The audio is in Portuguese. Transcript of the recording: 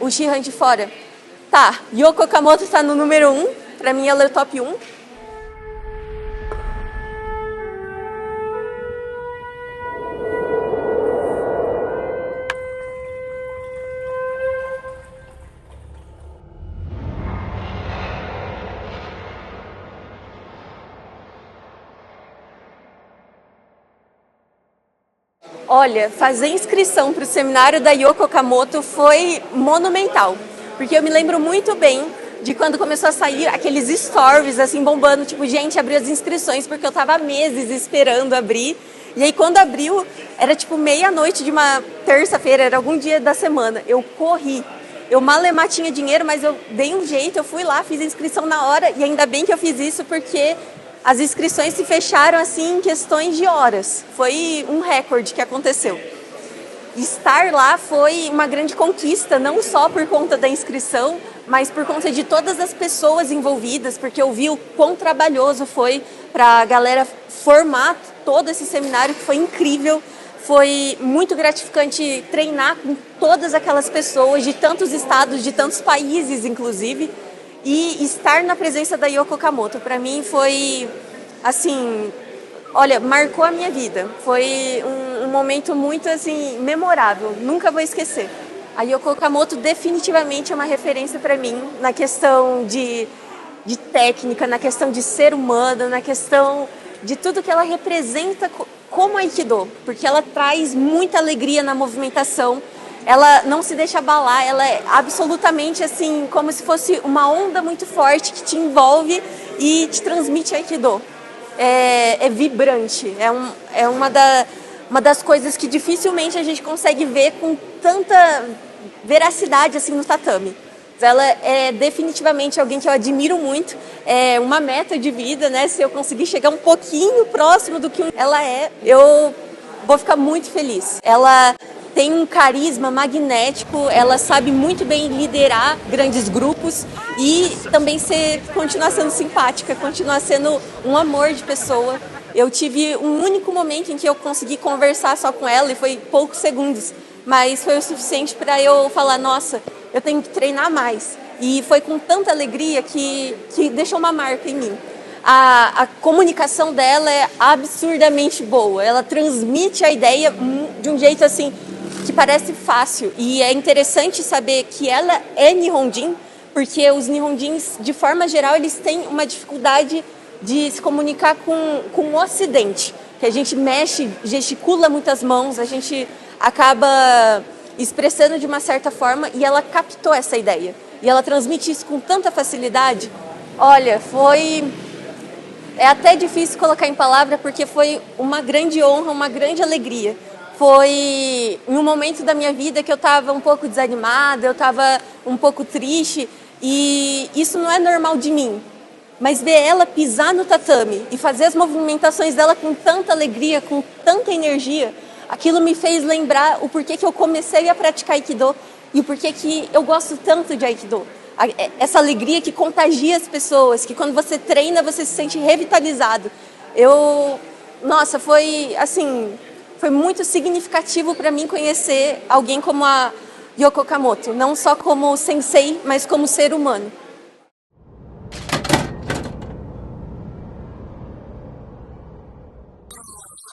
o Shihan de fora. Tá, Yoko Okamoto tá no número 1, pra mim ela é o top 1. Olha, fazer inscrição para o seminário da Yoko Okamoto foi monumental, porque eu me lembro muito bem de quando começou a sair aqueles stories assim bombando, tipo, gente, abriu as inscrições, porque eu tava há meses esperando abrir. E aí quando abriu, era tipo meia-noite de uma terça-feira, era algum dia da semana. Eu corri. Eu malemar tinha dinheiro, mas eu dei um jeito, eu fui lá, fiz a inscrição na hora, e ainda bem que eu fiz isso, porque as inscrições se fecharam assim em questões de horas. Foi um recorde que aconteceu. Estar lá foi uma grande conquista, não só por conta da inscrição, mas por conta de todas as pessoas envolvidas, porque eu vi o quão trabalhoso foi para a galera formar todo esse seminário, que foi incrível. Foi muito gratificante treinar com todas aquelas pessoas de tantos estados, de tantos países, inclusive. E estar na presença da Yoko Okamoto, para mim foi, assim, olha, marcou a minha vida. Foi um momento muito, assim, memorável, nunca vou esquecer. A Yoko Okamoto definitivamente é uma referência para mim na questão de técnica, na questão de ser humano, na questão de tudo que ela representa como Aikido, porque ela traz muita alegria na movimentação. Ela não se deixa abalar, ela é absolutamente assim, como se fosse uma onda muito forte que te envolve e te transmite Aikido. É vibrante, é uma das coisas que dificilmente a gente consegue ver com tanta veracidade assim no tatame. Ela é definitivamente alguém que eu admiro muito, é uma meta de vida, né? Se eu conseguir chegar um pouquinho próximo do que ela é, eu vou ficar muito feliz. Ela tem um carisma magnético, ela sabe muito bem liderar grandes grupos e também continuar sendo simpática, continuar sendo um amor de pessoa. Eu tive um único momento em que eu consegui conversar só com ela e foi poucos segundos, mas foi o suficiente para eu falar, nossa, eu tenho que treinar mais. E foi com tanta alegria que deixou uma marca em mim. A comunicação dela é absurdamente boa, ela transmite a ideia de um jeito assim que parece fácil, e é interessante saber que ela é Nihonjin, porque os Nihonjins, de forma geral, eles têm uma dificuldade de se comunicar com o Ocidente, que a gente mexe, gesticula muitas mãos, a gente acaba expressando de uma certa forma, e ela captou essa ideia, e ela transmite isso com tanta facilidade. Olha, é até difícil colocar em palavra, porque foi uma grande honra, uma grande alegria. Foi em um momento da minha vida que eu estava um pouco desanimada, eu estava um pouco triste, e isso não é normal de mim. Mas ver ela pisar no tatame e fazer as movimentações dela com tanta alegria, com tanta energia, aquilo me fez lembrar o porquê que eu comecei a praticar Aikido e o porquê que eu gosto tanto de Aikido. Essa alegria que contagia as pessoas, que quando você treina você se sente revitalizado. Nossa, foi assim... Foi muito significativo para mim conhecer alguém como a Yoko Okamoto, não só como sensei, mas como ser humano.